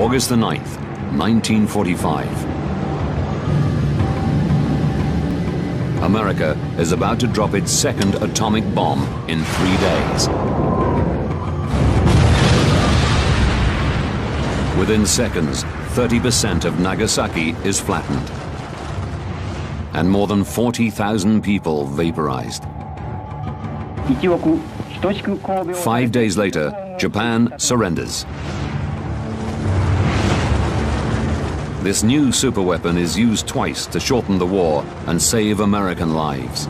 August the 9th, 1945. America is about to drop its second atomic bomb in 3 days. Within seconds, 30% of Nagasaki is flattened, and more than 40,000 people vaporized. 5 days later, Japan surrenders. This new superweapon is used twice to shorten the war and save American lives.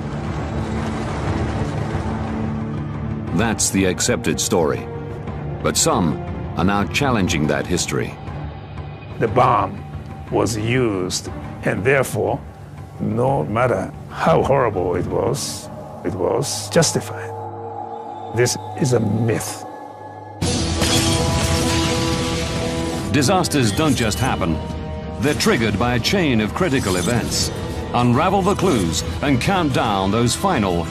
That's the accepted story. But some are now challenging that history. The bomb was used, and therefore, no matter how horrible it was justified. This is a myth. Disasters don't just happen. They're triggered by a chain of critical events. Unravel the clues and count down those final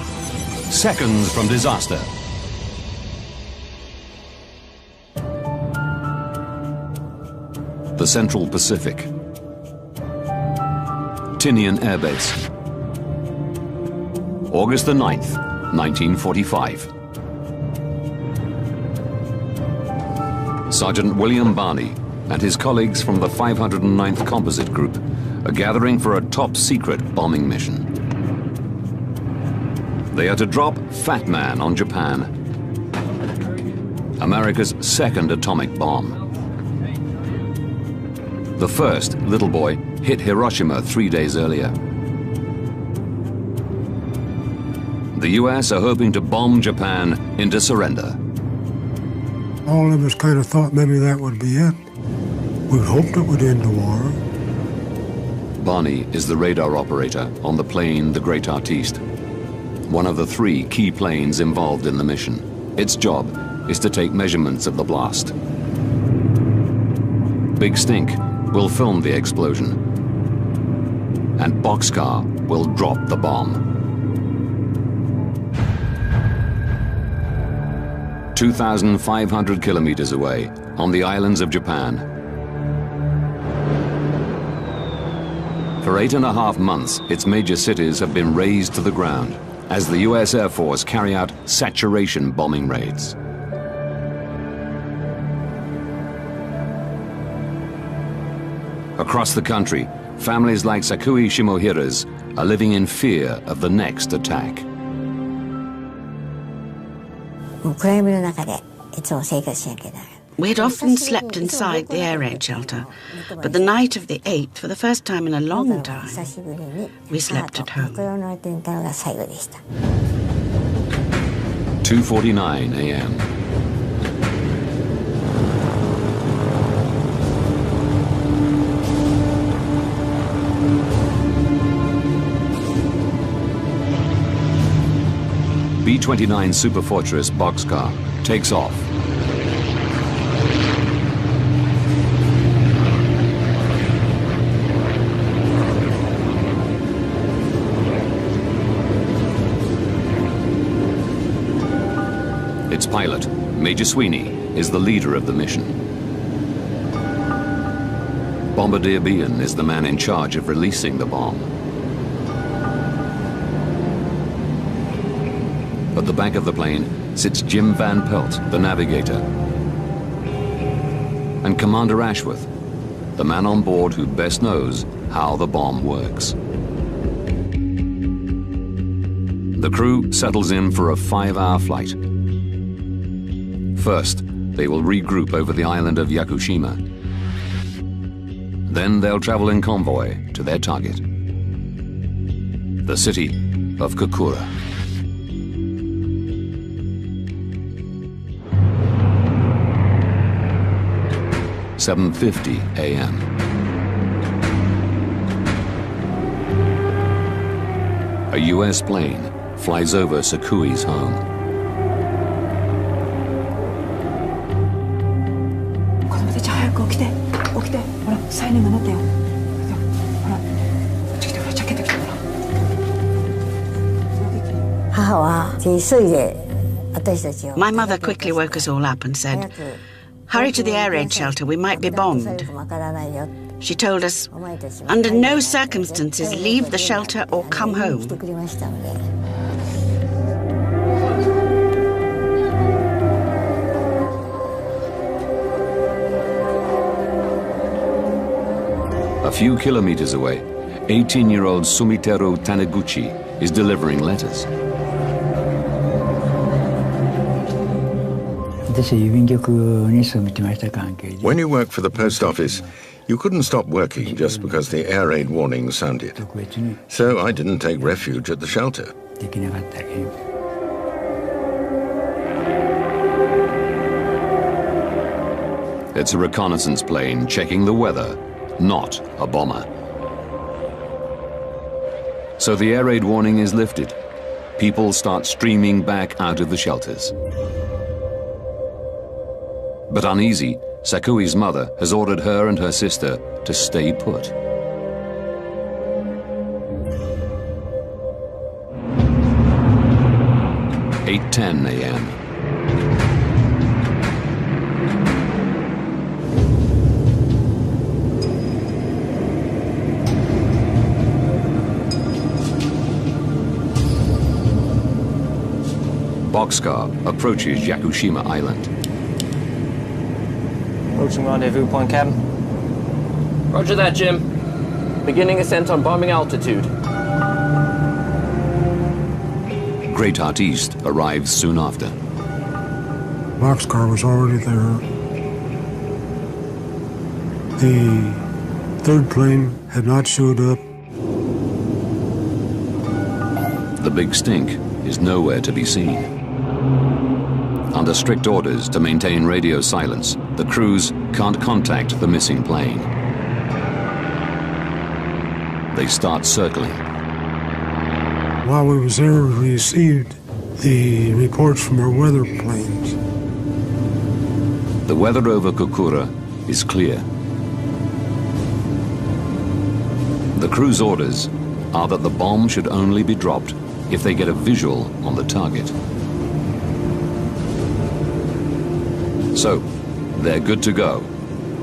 seconds from disaster. The Central Pacific. Tinian Air Base. August the 9th, 1945. Sergeant William Barney and his colleagues from the 509th Composite Group are gathering for a top-secret bombing mission. They are to drop Fat Man on Japan, America's second atomic bomb. The first, Little Boy, hit Hiroshima 3 days earlier. The US are hoping to bomb Japan into surrender. All of us kind of thought maybe that would be it. We hoped it would end the war. Barney is the radar operator on the plane the Great Artiste, one of the 3 key planes involved in the mission. Its job is to take measurements of the blast. Big Stink will film the explosion, and Boxcar will drop the bomb. 2,500 kilometers away, on the islands of Japan. For 8.5 months, its major cities have been razed to the ground as the US Air Force carry out saturation bombing raids. Across the country, families like Sakui Shimohira's are living in fear of the next attack. We had often slept inside the air raid shelter, but the night of the 8th, for the first time in a long time, we slept at home. 2:49 a.m. B-29 Superfortress Boxcar takes off. Its pilot, Major Sweeney, is the leader of the mission. Bombardier Bean is the man in charge of releasing the bomb. At the back of the plane sits Jim Van Pelt, the navigator, and Commander Ashworth, the man on board who best knows how the bomb works. The crew settles in for a 5-hour flight. First, they will regroup over the island of Yakushima. Then they'll travel in convoy to their target, the city of Kokura. 7:50 a.m. A U.S. plane flies over Sakui's home. My mother quickly woke us all up and said, Hurry to the air raid shelter, we might be bombed. She told us, under no circumstances leave the shelter or come home. A few kilometers away, 18-year-old Sumiteru Taniguchi is delivering letters. When you work for the post office, you couldn't stop working just because the air raid warning sounded. So I didn't take refuge at the shelter. It's a reconnaissance plane checking the weather, not a bomber. So the air raid warning is lifted. People start streaming back out of the shelters. But uneasy, Sakui's mother has ordered her and her sister to stay put. "8:10 a.m. Boxcar approaches Yakushima Island. Approaching rendezvous point, Captain. Roger that, Jim. Beginning ascent on bombing altitude. Great Artiste arrives soon after. Boxcar was already there. The third plane had not showed up. The big stink is nowhere to be seen. Under strict orders to maintain radio silence, the crews can't contact the missing plane. They start circling. While we was there, we received the reports from our weather planes. The weather over Kokura is clear. The crew's orders are that the bomb should only be dropped if they get a visual on the target. So, they're good to go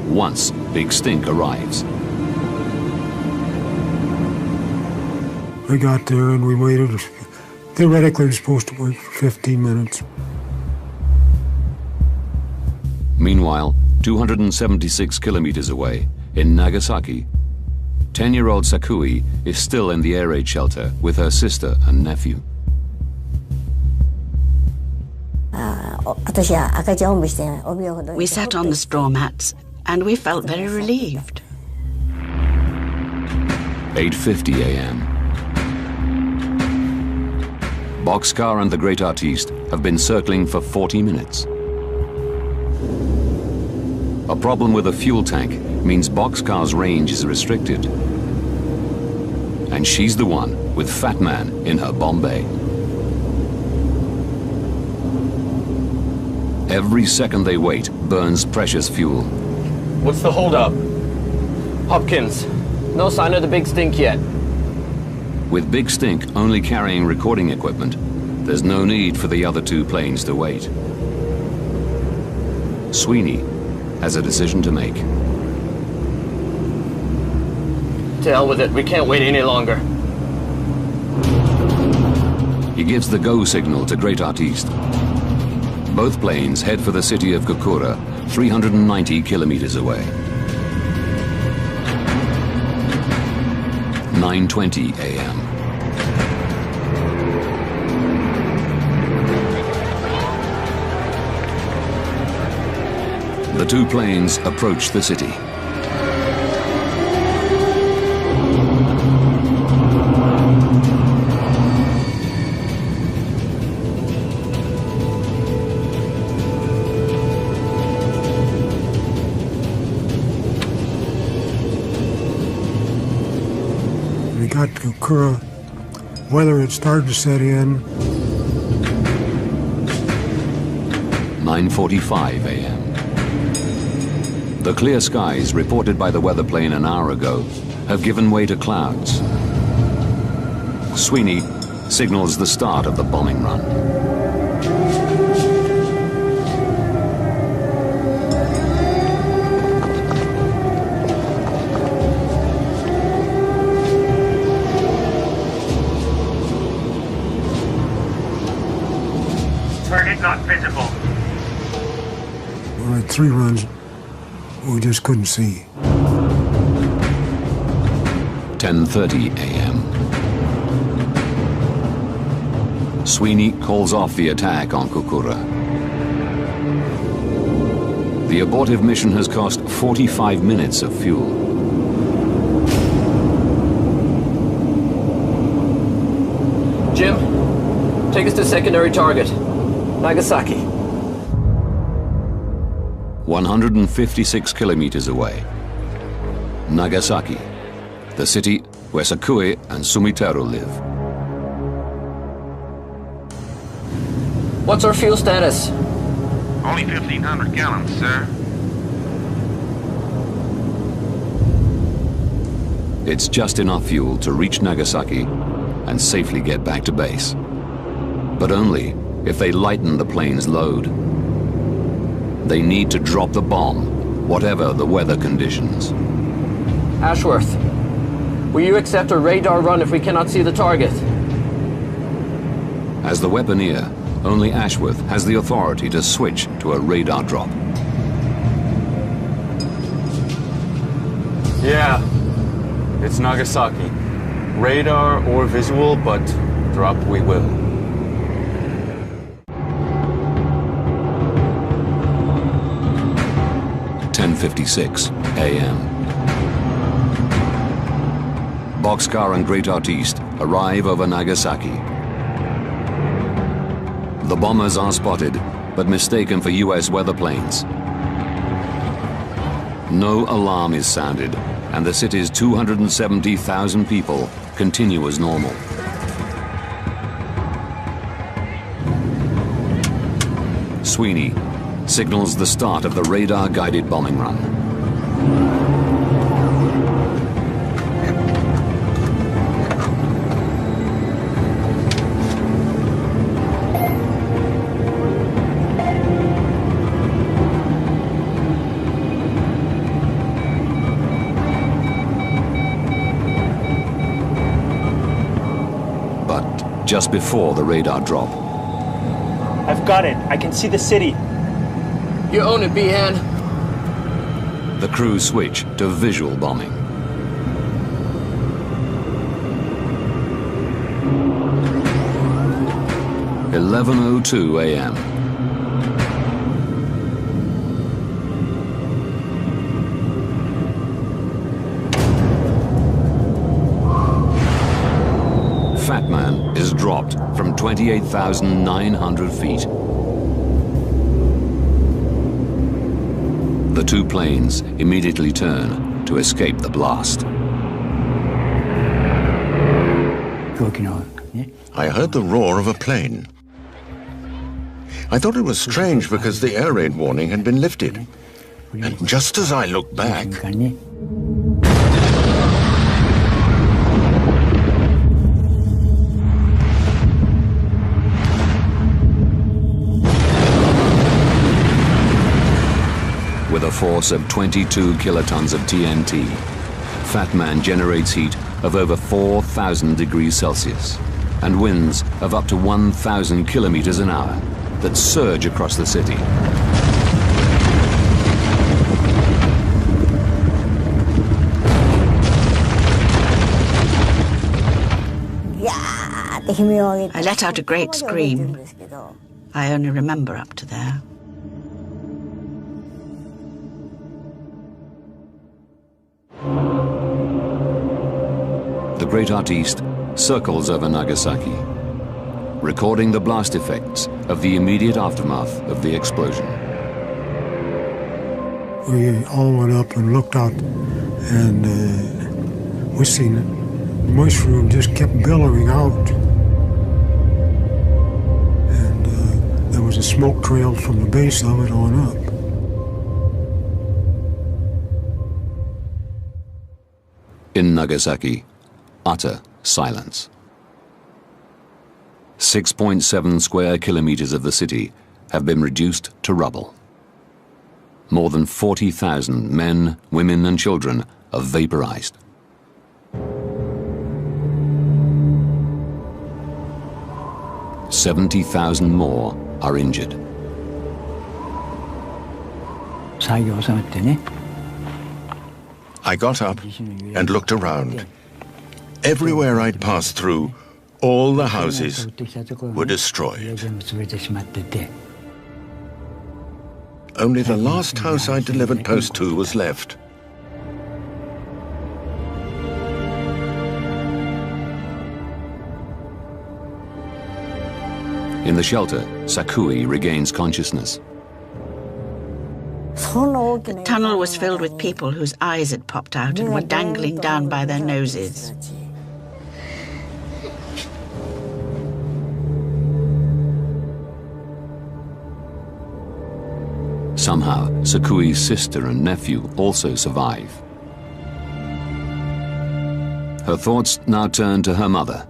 once Big Stink arrives. We got there and we waited. Theoretically, we were supposed to wait for 15 minutes. Meanwhile, 276 kilometers away, in Nagasaki, 10-year-old Sakui is still in the air raid shelter with her sister and nephew. We sat on the straw mats and we felt very relieved. 8:50 a.m. Boxcar and the Great Artiste have been circling for 40 minutes. A problem with a fuel tank means Boxcar's range is restricted. And she's the one with Fat Man in her bomb bay. Every second they wait burns precious fuel. What's the holdup? Hopkins, no sign of the Big Stink yet. With Big Stink only carrying recording equipment, there's no need for the other two planes to wait. Sweeney has a decision to make. To hell with it, we can't wait any longer. He gives the go signal to Great Artiste. Both planes head for the city of Kokura, 390 kilometers away. 9:20 a.m. The two planes approach the city. We got to Kokura. Weather had started to set in. 9:45 a.m. The clear skies reported by the weather plane an hour ago have given way to clouds. Sweeney signals the start of the bombing run. reruns, we just couldn't see. 10:30 a.m. Sweeney calls off the attack on Kokura. The abortive mission has cost 45 minutes of fuel. Jim, take us to secondary target, Nagasaki. 156 kilometers away. Nagasaki, the city where Sakue and Sumiteru live. What's our fuel status? Only 1,500 gallons, sir. It's just enough fuel to reach Nagasaki and safely get back to base. But only if they lighten the plane's load. They need to drop the bomb, whatever the weather conditions. Ashworth, will you accept a radar run if we cannot see the target? As the weaponeer, only Ashworth has the authority to switch to a radar drop. Yeah, it's Nagasaki. Radar or visual, but drop we will. .56 a.m. Boxcar and Great Artiste arrive over Nagasaki. The bombers are spotted, but mistaken for US weather planes. No alarm is sounded, and the city's 270,000 people continue as normal. Sweeney signals the start of the radar-guided bombing run. But just before the radar drop, I've got it. I can see the city. You own it, Behan. the crew switch to visual bombing. .11:02 a.m. Fat Man is dropped from 28,900 feet. The two planes immediately turn to escape the blast. I heard the roar of a plane. I thought it was strange because the air raid warning had been lifted. And just as I looked back, with a force of 22 kilotons of TNT, Fat Man generates heat of over 4,000 degrees Celsius and winds of up to 1,000 kilometers an hour that surge across the city. I let out a great scream. I only remember up to there. The Great Artiste circles over Nagasaki, recording the blast effects of the immediate aftermath of the explosion. We all went up and looked out, and we seen it. The mushroom just kept billowing out. And there was a smoke trail from the base of it on up. In Nagasaki, utter silence. 6.7 square kilometers of the city have been reduced to rubble. More than 40,000 men, women, and children are vaporized. .70,000 more are injured. I got up and looked around. Everywhere I'd passed through, all the houses were destroyed. Only the last house I delivered post to was left. In the shelter, Sakui regains consciousness. The tunnel was filled with people whose eyes had popped out and were dangling down by their noses. Somehow, Sakui's sister and nephew also survive. Her thoughts now turn to her mother.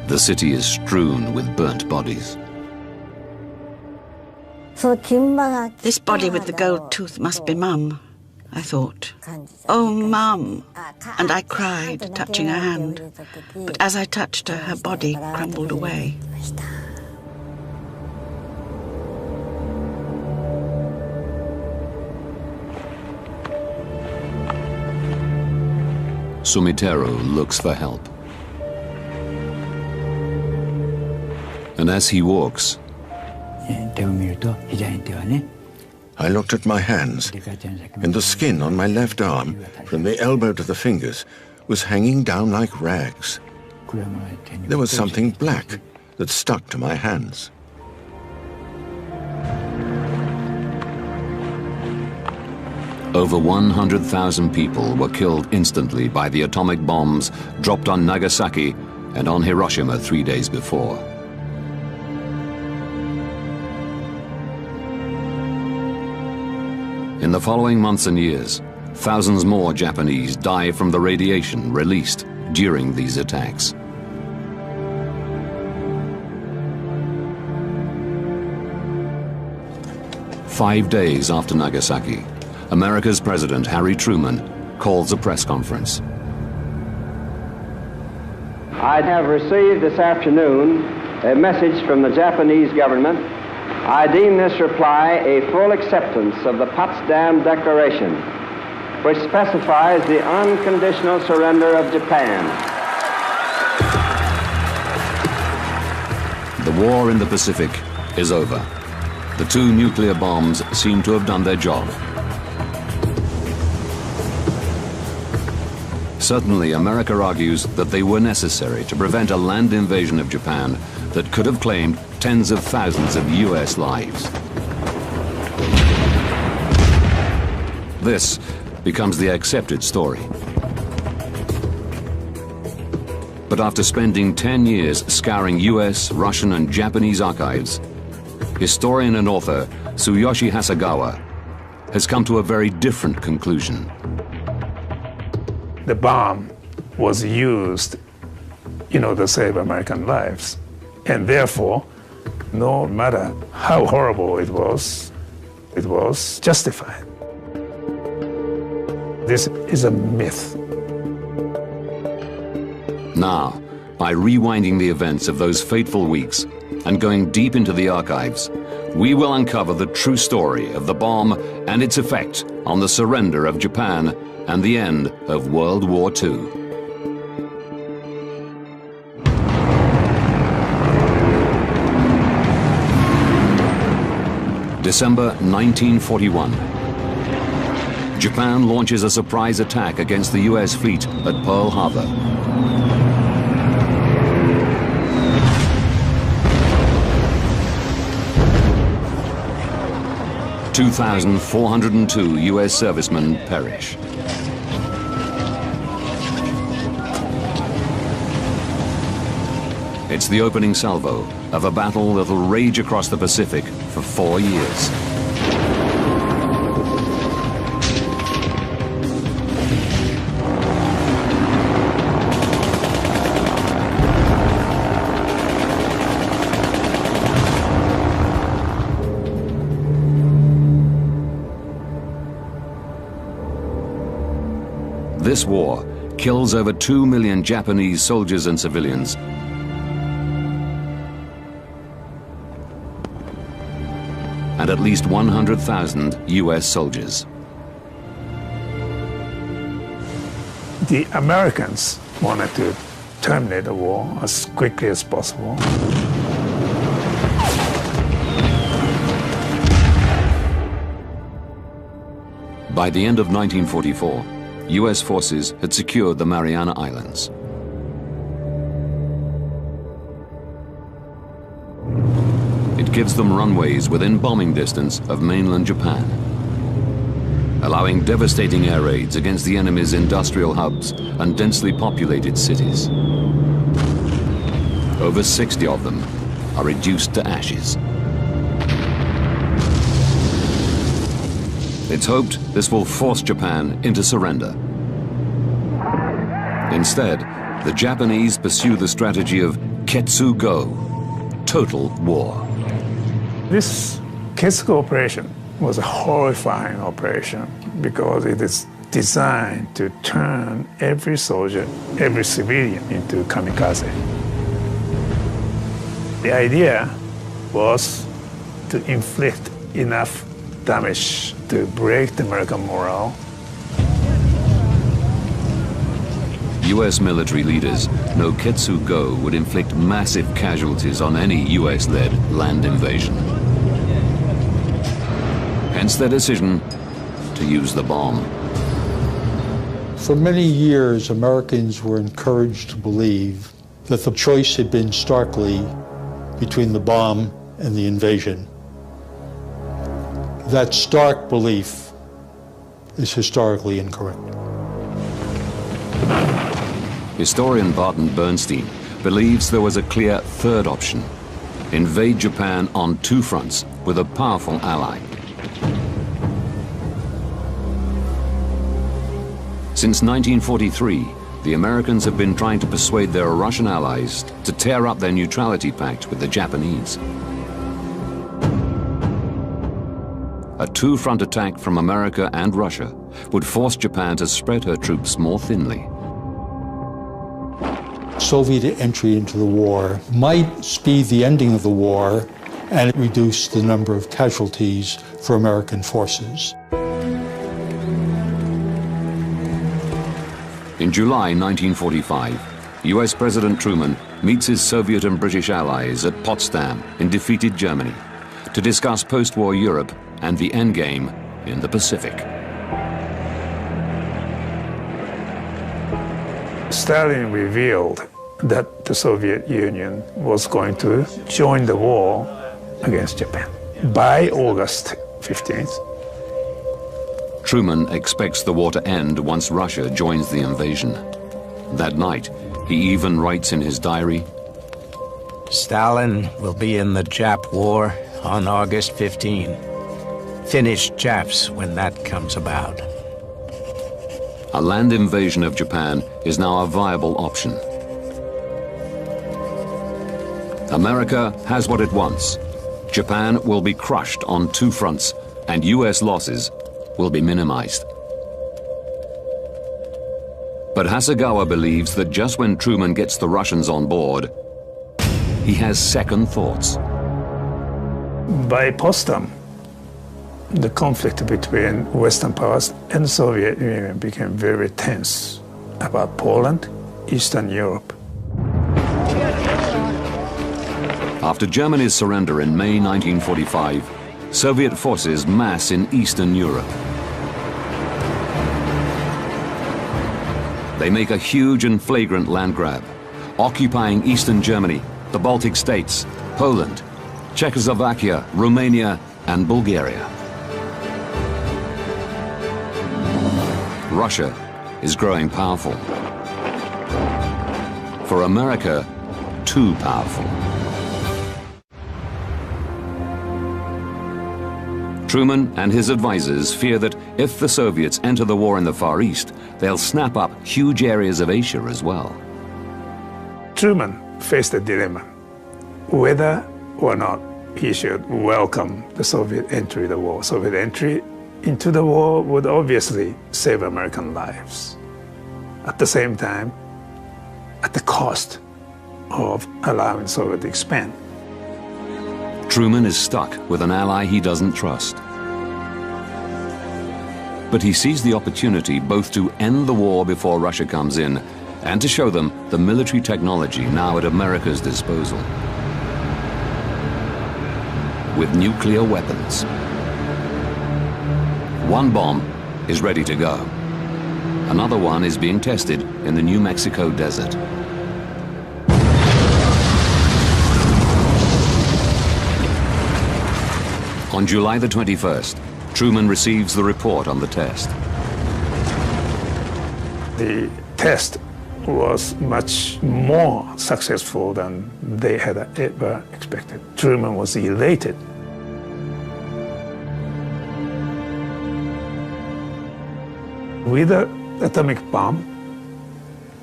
The city is strewn with burnt bodies. This body with the gold tooth must be Mum, I thought. Oh, Mum! And I cried, touching her hand. But as I touched her, her body crumbled away. Sumiteru looks for help. And as he walks, I looked at my hands, and the skin on my left arm, from the elbow to the fingers, was hanging down like rags. There was something black that stuck to my hands. over 100,000 people were killed instantly by the atomic bombs dropped on Nagasaki and on Hiroshima 3 days before. In the following months and years, thousands more Japanese die from the radiation released during these attacks. Five days after Nagasaki, America's President Harry Truman calls a press conference. I have received this afternoon a message from the Japanese government. I deem this reply a full acceptance of the Potsdam Declaration, which specifies the unconditional surrender of Japan. The war in the Pacific is over. The two nuclear bombs seem to have done their job. Certainly, America argues that they were necessary to prevent a land invasion of Japan that could have claimed tens of thousands of US lives. This becomes the accepted story. But after spending 10 years scouring US, Russian, and Japanese archives, historian and author Tsuyoshi Hasegawa has come to a very different conclusion. The bomb was used, to save American lives. And therefore, no matter how horrible it was justified. This is a myth. Now, by rewinding the events of those fateful weeks and going deep into the archives, we will uncover the true story of the bomb and its effect on the surrender of Japan and the end of World War II. December 1941. Japan launches a surprise attack against the US fleet at Pearl Harbor. (2,402) US servicemen perish. It's the opening salvo of a battle that'll rage across the Pacific for 4 years. This war kills over 2 million Japanese soldiers and civilians, and at least 100,000 US soldiers. The Americans wanted to terminate the war as quickly as possible. By the end of 1944, US forces had secured the Mariana Islands. It gives them runways within bombing distance of mainland Japan, allowing devastating air raids against the enemy's industrial hubs and densely populated cities. Over 60 of them are reduced to ashes. It's hoped this will force Japan into surrender. Instead, the Japanese pursue the strategy of Ketsu-go, total war. This Ketsu-go operation was a horrifying operation because it is designed to turn every soldier, every civilian into kamikaze. The idea was to inflict enough damage to break the American morale. US military leaders know Ketsu-go would inflict massive casualties on any US-led land invasion. Hence their decision to use the bomb. For many years, Americans were encouraged to believe that the choice had been starkly between the bomb and the invasion. That stark belief is historically incorrect. Historian Barton Bernstein believes there was a clear third option: invade Japan on two fronts with a powerful ally. Since 1943, the Americans have been trying to persuade their Russian allies to tear up their neutrality pact with the Japanese. A two-front attack from America and Russia would force Japan to spread her troops more thinly. Soviet entry into the war might speed the ending of the war and reduce the number of casualties for American forces. In July 1945, US President Truman meets his Soviet and British allies at Potsdam in defeated Germany to discuss post-war Europe and the endgame in the Pacific. Stalin revealed that the Soviet Union was going to join the war against Japan by August 15th. Truman expects the war to end once Russia joins the invasion. That night, he even writes in his diary, "Stalin will be in the Jap war on August 15. Finish Japs when that comes about." A land invasion of Japan is now a viable option. America has what it wants. Japan will be crushed on two fronts, and US losses will be minimized. But Hasegawa believes that just when Truman gets the Russians on board, he has second thoughts. By Potsdam, the conflict between Western powers and the Soviet Union became very tense about Poland, Eastern Europe. After Germany's surrender in May 1945, Soviet forces mass in Eastern Europe. They make a huge and flagrant land grab, occupying Eastern Germany, the Baltic states, Poland, Czechoslovakia, Romania, and Bulgaria. Russia is growing powerful. For America, too powerful. Truman and his advisors fear that if the Soviets enter the war in the Far East, they'll snap up huge areas of Asia as well. Truman faced a dilemma, whether or not he should welcome the Soviet entry in the war. Soviet entry into the war would obviously save American lives. at the same time, at the cost of allowing Soviet to expand. Truman is stuck with an ally he doesn't trust. But he sees the opportunity both to end the war before Russia comes in and to show them the military technology now at America's disposal. With nuclear weapons. One bomb is ready to go. Another one is being tested in the New Mexico desert. On July the 21st, Truman receives the report on the test. The test was much more successful than they had ever expected. Truman was elated. With an atomic bomb,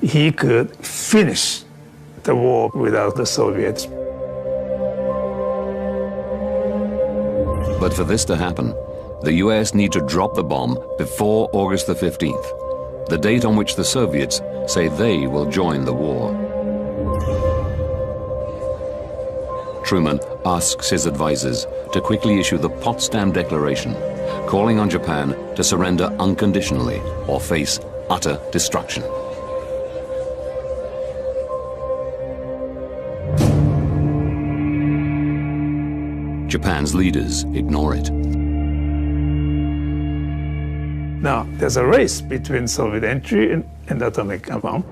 he could finish the war without the Soviets. But for this to happen, the US need to drop the bomb before August the 15th, the date on which the Soviets say they will join the war. Truman asks his advisors to quickly issue the Potsdam Declaration, calling on Japan to surrender unconditionally or face utter destruction. Japan's leaders ignore it. Now, there's a race between Soviet entry and atomic bomb.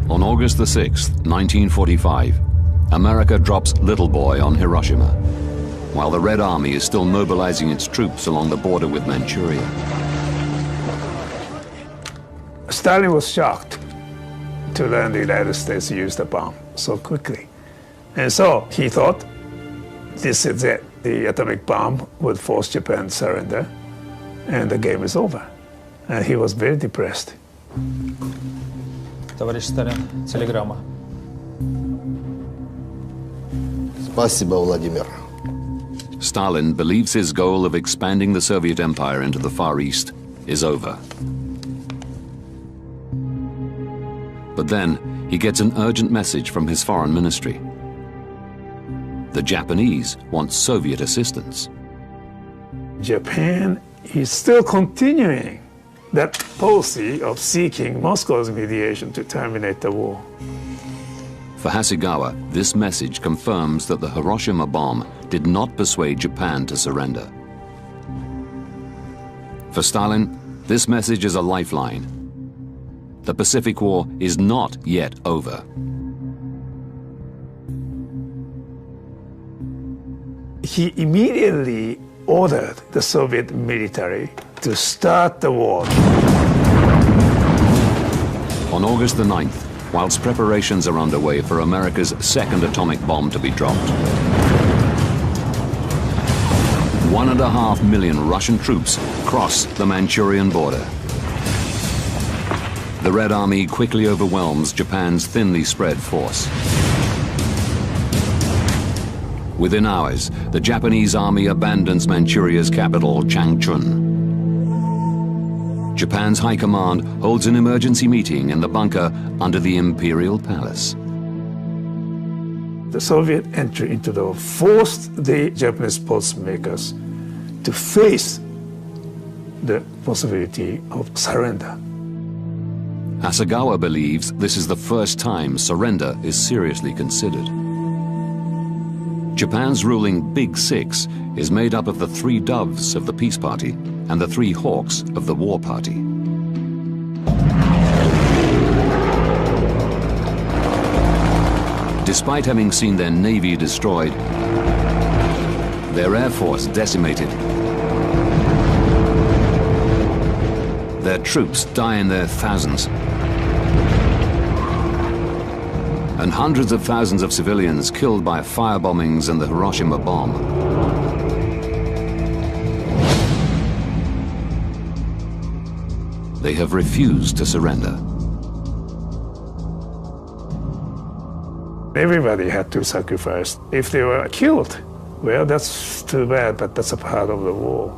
On August the 6th, 1945, America drops Little Boy on Hiroshima, while the Red Army is still mobilizing its troops along the border with Manchuria. Stalin was shocked to learn the United States used the bomb so quickly. And so he thought, this is it. The atomic bomb would force Japan to surrender, and the game is over. And he was very depressed. Товарищ Сталин, телеграмма. Спасибо, Владимир. Stalin believes his goal of expanding the Soviet Empire into the Far East is over. But then he gets an urgent message from his foreign ministry. The Japanese want Soviet assistance. Japan is still continuing that policy of seeking Moscow's mediation to terminate the war. For Hasegawa, this message confirms that the Hiroshima bomb did not persuade Japan to surrender. For Stalin, this message is a lifeline. The Pacific War is not yet over. He immediately ordered the Soviet military to start the war. On August the 9th, whilst preparations are underway for America's second atomic bomb to be dropped, 1.5 million Russian troops cross the Manchurian border. The Red Army quickly overwhelms Japan's thinly spread force. Within hours, the Japanese army abandons Manchuria's capital, Changchun. Japan's high command holds an emergency meeting in the bunker under the Imperial Palace. The Soviet entry into the war forced the Japanese policymakers to face the possibility of surrender. Hasegawa believes this is the first time surrender is seriously considered. Japan's ruling Big Six is made up of the 3 doves of the peace party and the 3 hawks of the war party. Despite having seen their navy destroyed, their air force decimated, their troops die in their thousands, and hundreds of thousands of civilians killed by firebombings and the Hiroshima bomb. they have refused to surrender. Everybody had to sacrifice. If they were killed, well, that's too bad, but that's a part of the war.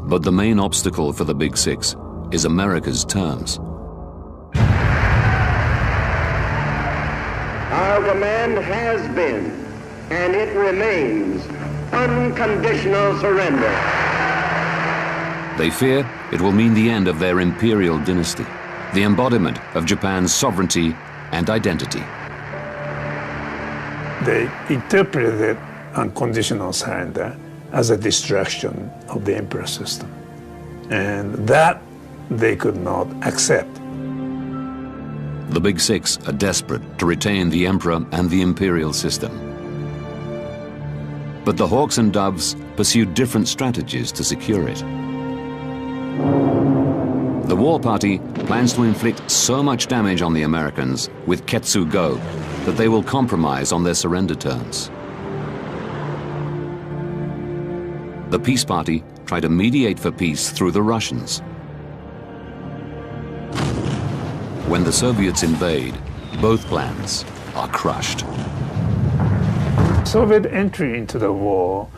But the main obstacle for the Big Six is America's terms. Our demand has been, and it remains, unconditional surrender. They fear it will mean the end of their imperial dynasty, the embodiment of Japan's sovereignty and identity. They interpreted unconditional surrender as a destruction of the emperor system, and that they could not accept. The Big Six are desperate to retain the emperor and the imperial system. But the Hawks and Doves pursued different strategies to secure it. The war party plans to inflict so much damage on the Americans with Ketsu-go that they will compromise on their surrender terms. The peace party try to mediate for peace through the Russians. When the Soviets invade, both plans are crushed. Soviet entry into the war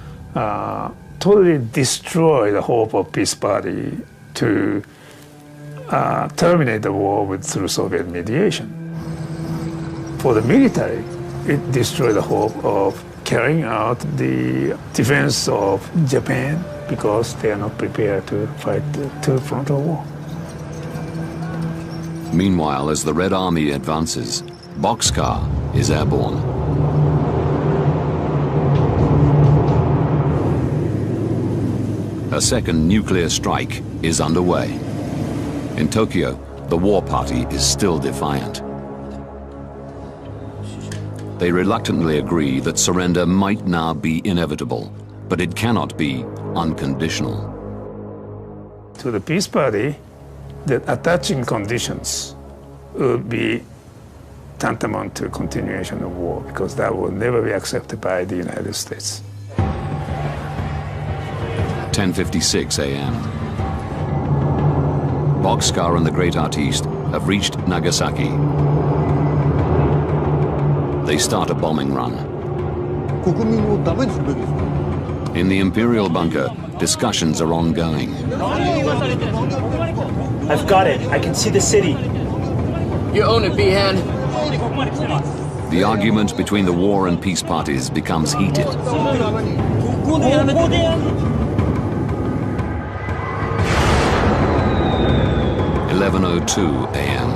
totally destroyed the hope of peace party to terminate the war through Soviet mediation. For the military, it destroyed the hope of carrying out the defense of Japan because they are not prepared to fight the two-frontal war. Meanwhile, as the Red Army advances, Boxcar is airborne. A second nuclear strike is underway. In Tokyo, the war party is still defiant. They reluctantly agree that surrender might now be inevitable, but it cannot be unconditional. To the peace party, the attaching conditions would be tantamount to continuation of war, because that will never be accepted by the United States. 10:56 a.m. Boxcar and the Great Artiste have reached Nagasaki. They start a bombing run. In the Imperial bunker, discussions are ongoing. I've got it. I can see the city. You own it, B-Hand. The argument between the war and peace parties becomes heated. 11:02 a.m.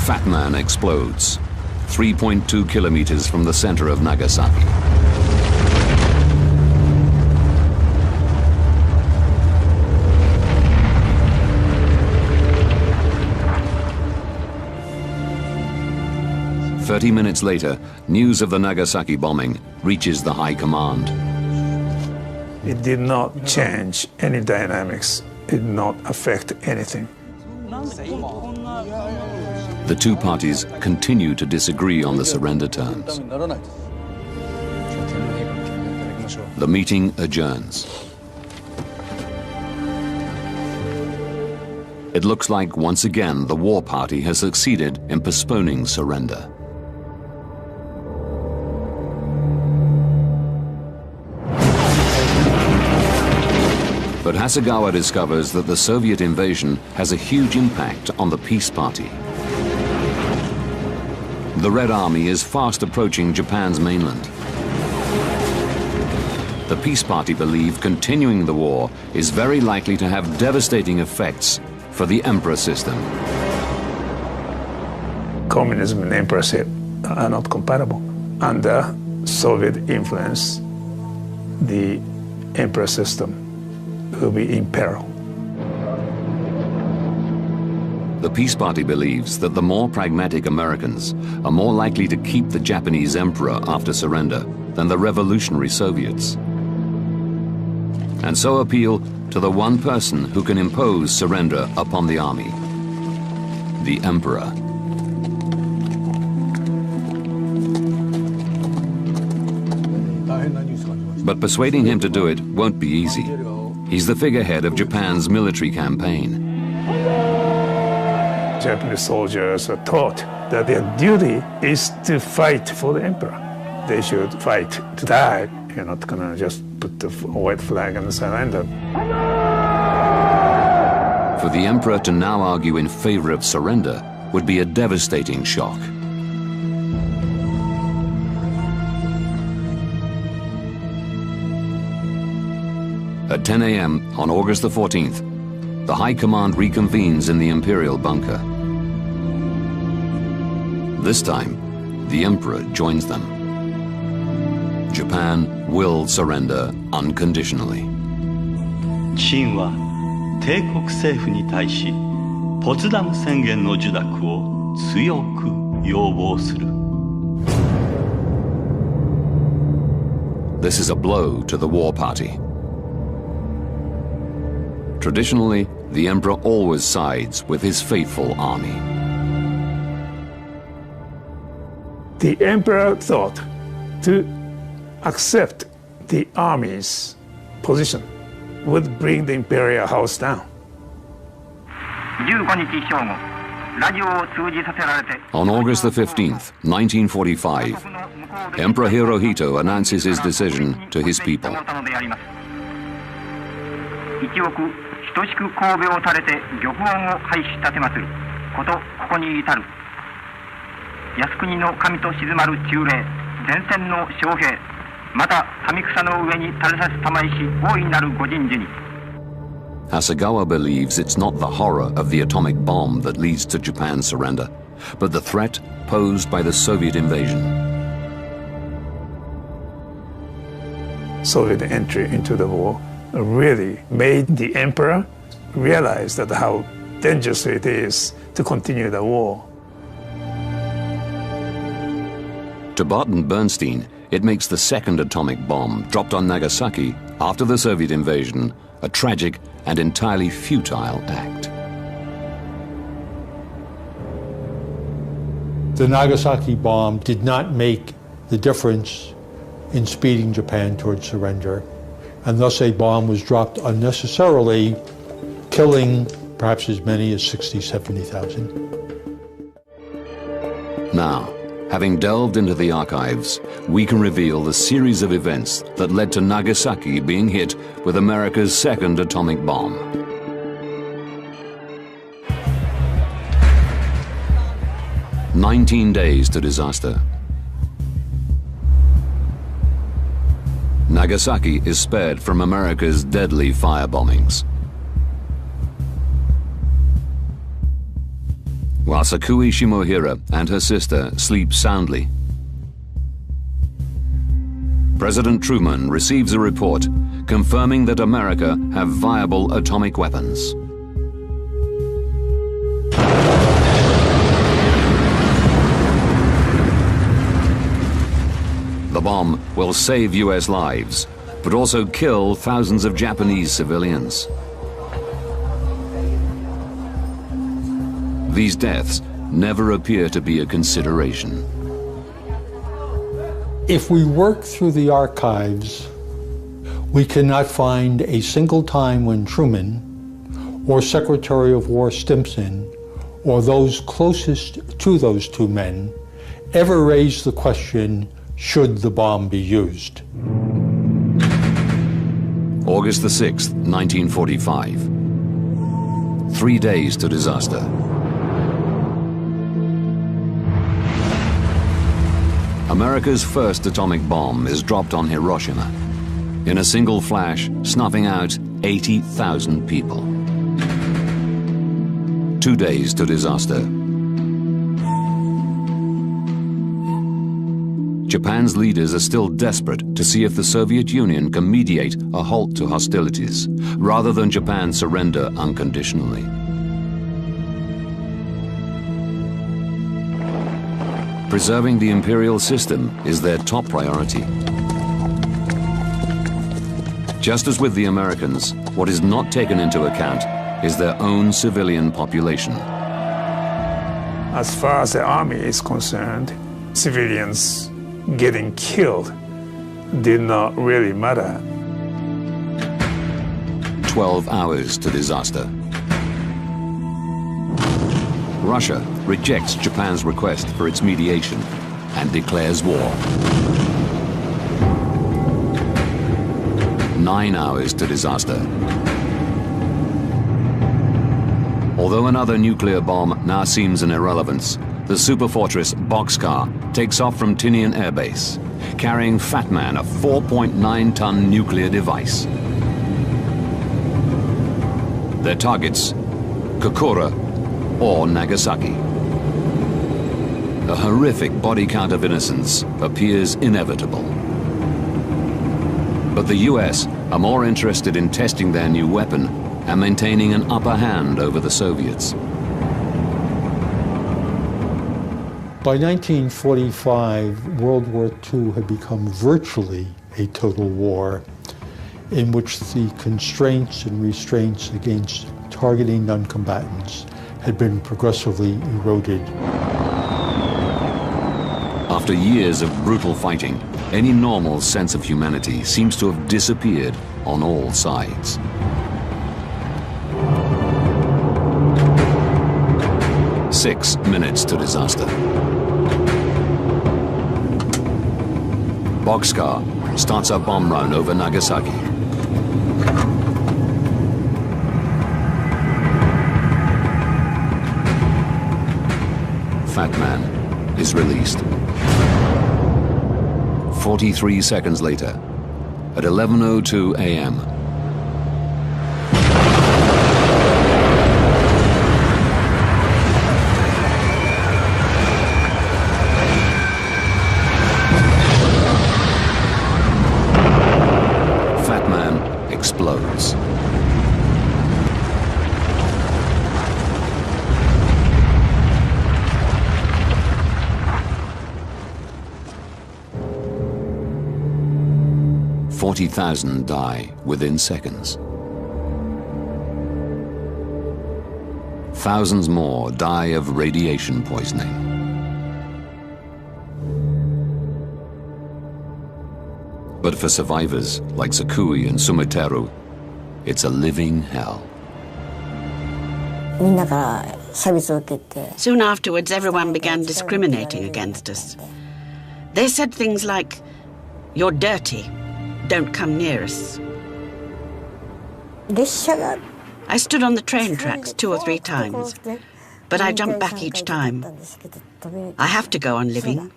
Fat Man explodes, 3.2 kilometers from the center of Nagasaki. "30 minutes later, news of the Nagasaki bombing reaches the high command. It did not change any dynamics. It did not affect anything. The two parties continue to disagree on the surrender terms. The meeting adjourns. It looks like once again the war party has succeeded in postponing surrender. But Hasegawa discovers that the Soviet invasion has a huge impact on the peace party. The Red Army is fast approaching Japan's mainland. The peace party believe continuing the war is very likely to have devastating effects for the emperor system. Communism and emperorship are not compatible. Under Soviet influence, the emperor system will be in peril. The peace party believes that the more pragmatic Americans are more likely to keep the Japanese emperor after surrender than the revolutionary Soviets, and so appeal to the one person who can impose surrender upon the army, the emperor. But persuading him to do it won't be easy. He's the figurehead of Japan's military campaign. Japanese soldiers are taught that their duty is to fight for the emperor. They should fight to die. You're not gonna just put the white flag and surrender. For the emperor to now argue in favor of surrender would be a devastating shock. At 10 a.m. on August the 14th, the High Command reconvenes in the Imperial bunker. This time, the Emperor joins them. Japan will surrender unconditionally. 清は帝国政府に対しポツダム宣言の受諾を強く要望する。This is a blow to the war party. Traditionally, the emperor always sides with his faithful army. The emperor thought to accept the army's position would bring the imperial house down. On August the 15th, 1945, Emperor Hirohito announces his decision to his people. Hasegawa believes it's not the horror of the atomic bomb that leads to Japan's surrender, but the threat posed by the Soviet invasion. Soviet entry into the war really made the emperor realize that how dangerous it is to continue the war. To Barton Bernstein, it makes the second atomic bomb dropped on Nagasaki after the Soviet invasion a tragic and entirely futile act. The Nagasaki bomb did not make the difference in speeding Japan towards surrender, and thus a bomb was dropped unnecessarily, killing perhaps as many as 60,000, 70,000. Now, having delved into the archives, we can reveal the series of events that led to Nagasaki being hit with America's second atomic bomb. "19 days to disaster. Nagasaki is spared from America's deadly firebombings. While Sakui Shimohira and her sister sleep soundly, President Truman receives a report confirming that America have viable atomic weapons. The bomb will save US lives, but also kill thousands of Japanese civilians. These deaths never appear to be a consideration. If we work through the archives, we cannot find a single time when Truman or Secretary of War Stimson or those closest to those two men ever raised the question, should the bomb be used? August the 6th, 1945. 3 days to disaster. America's first atomic bomb is dropped on Hiroshima, in a single flash, snuffing out 80,000 people. 2 days to disaster. Japan's leaders are still desperate to see if the Soviet Union can mediate a halt to hostilities, rather than Japan surrender unconditionally. Preserving the imperial system is their top priority. Just as with the Americans, what is not taken into account is their own civilian population. As far as the army is concerned, civilians getting killed did not really matter. 12 hours to disaster. Russia rejects Japan's request for its mediation and declares war. 9 hours to disaster. Although another nuclear bomb now seems an irrelevance, the superfortress Boxcar takes off from Tinian Air Base, carrying Fat Man, a 4.9-ton nuclear device. Their targets, Kokura or Nagasaki. A horrific body count of innocents appears inevitable. But the US are more interested in testing their new weapon and maintaining an upper hand over the Soviets. By 1945, World War II had become virtually a total war in which the constraints and restraints against targeting non-combatants had been progressively eroded. After years of brutal fighting, any normal sense of humanity seems to have disappeared on all sides. Six minutes to disaster. Boxcar starts a bomb run over Nagasaki. Fat Man is released. 43 seconds later, at 11:02 a.m. Fat Man explodes. $40,000 die within seconds. Thousands more die of radiation poisoning. But for survivors like Sakui and Sumiteru, it's a living hell. Soon afterwards, everyone began discriminating against us. They said things like, "You're dirty. Don't come near us." I stood on the train tracks 2 or 3 times, but I jumped back each time. I have to go on living,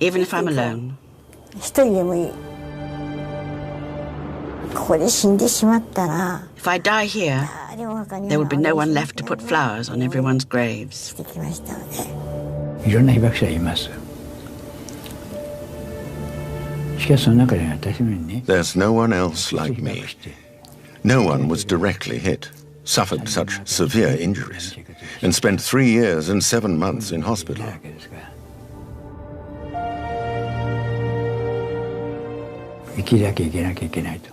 even if I'm alone. If I die here, there would be no one left to put flowers on everyone's graves. There's no one else like me. No one was directly hit, suffered such severe injuries, and spent 3 years and 7 months in hospital.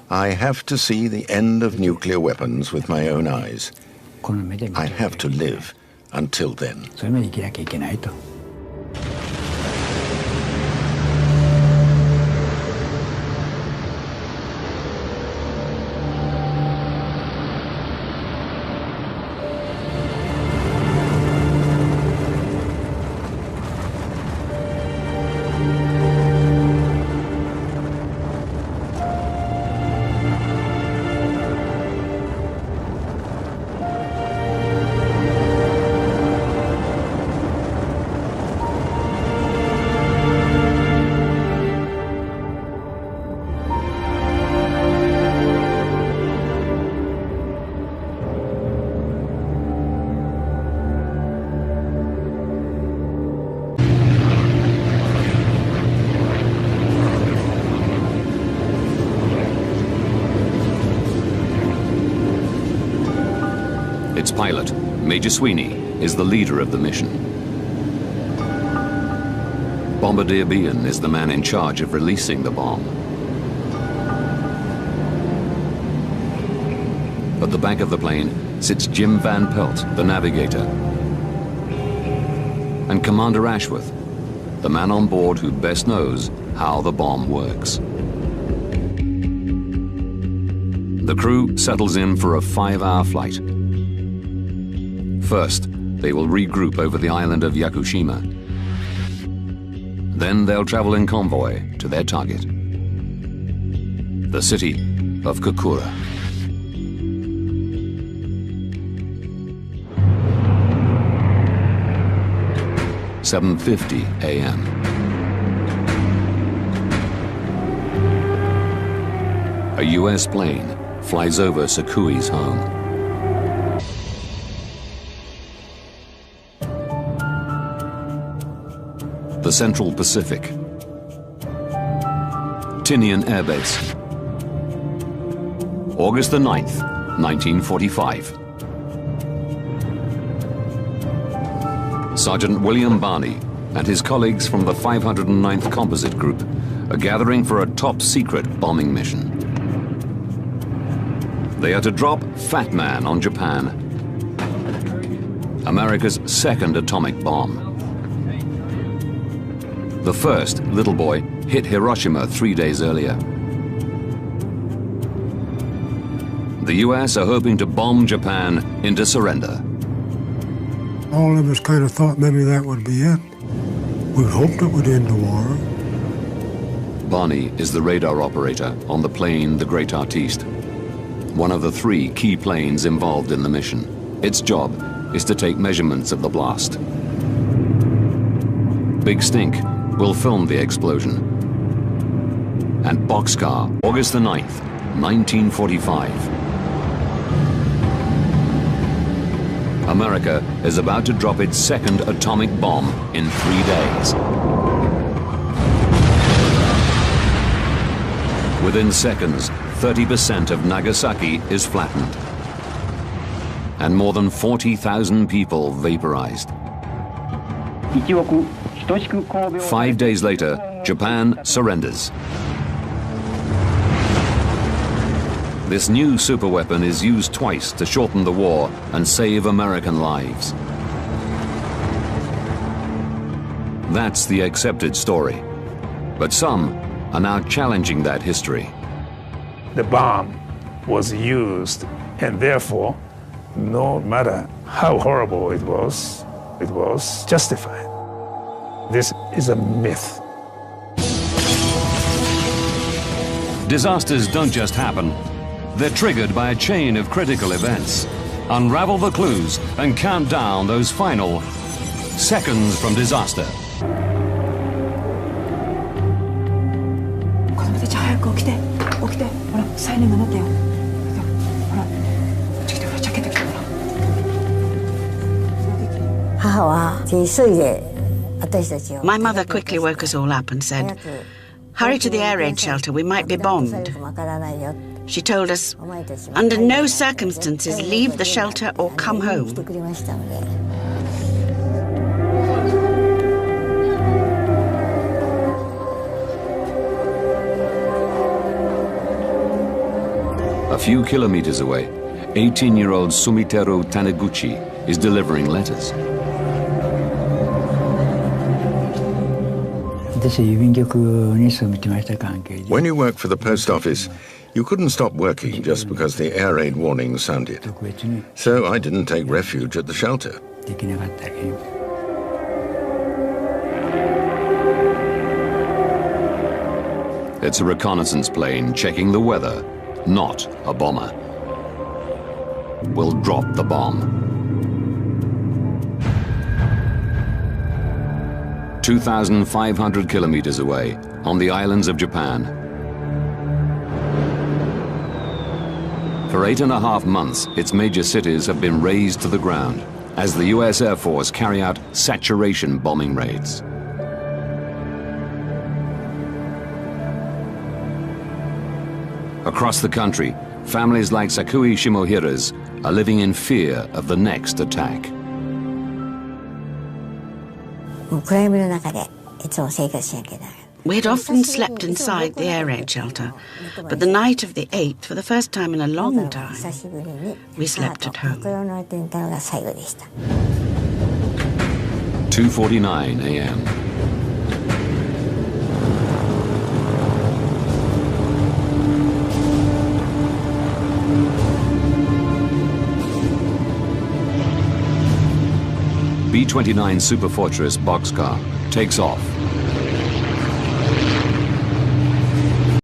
I have to see the end of nuclear weapons with my own eyes. I have to live until then. Its pilot, Major Sweeney, is the leader of the mission. Bombardier Bean is the man in charge of releasing the bomb. At the back of the plane sits Jim Van Pelt, the navigator, and Commander Ashworth, the man on board who best knows how the bomb works. The crew settles in for a 5-hour flight. First, they will regroup over the island of Yakushima. Then they'll travel in convoy to their target, the city of Kokura. (7:50 a.m.) A U.S. plane flies over Sakui's home. The Central Pacific. Tinian Air Base. August the 9th, 1945. Sergeant William Barney and his colleagues from the 509th Composite Group are gathering for a top-secret bombing mission. They are to drop Fat Man on Japan, America's second atomic bomb. The first, Little Boy, hit Hiroshima 3 days earlier. The US are hoping to bomb Japan into surrender. All of us kind of thought maybe that would be it. We hoped it would end the war. Barney is the radar operator on the plane the Great Artiste, one of the 3 key planes involved in the mission. Its job is to take measurements of the blast. Big Stink will film the explosion. And Boxcar, August the 9th, 1945. America is about to drop its second atomic bomb in 3 days. Within seconds, 30% of Nagasaki is flattened, and more than 40,000 people vaporized. 5 days later, Japan surrenders. This new superweapon is used twice to shorten the war and save American lives. That's the accepted story. But some are now challenging that history. The bomb was used, and therefore, no matter how horrible it was justified. This is a myth. Disasters don't just happen. They're triggered by a chain of critical events. Unravel the clues and count down those final seconds from disaster. My mother quickly woke us all up and said, "Hurry to the air raid shelter, we might be bombed." She told us, "Under no circumstances leave the shelter or come home." A few kilometers away, 18-year-old Sumiteru Taniguchi is delivering letters. When you work for the post office, you couldn't stop working just because the air raid warning sounded. So I didn't take refuge at the shelter. It's a reconnaissance plane checking the weather, not a bomber. We'll drop the bomb. 2,500 kilometers away, on the islands of Japan. For 8.5 months, its major cities have been razed to the ground as the US Air Force carry out saturation bombing raids. Across the country, families like Sakui Shimohira's are living in fear of the next attack. We had often slept inside the air raid shelter, but the night of the 8th, for the first time in a long time, we slept at home. 2:49 a.m. B-29 Superfortress boxcar takes off.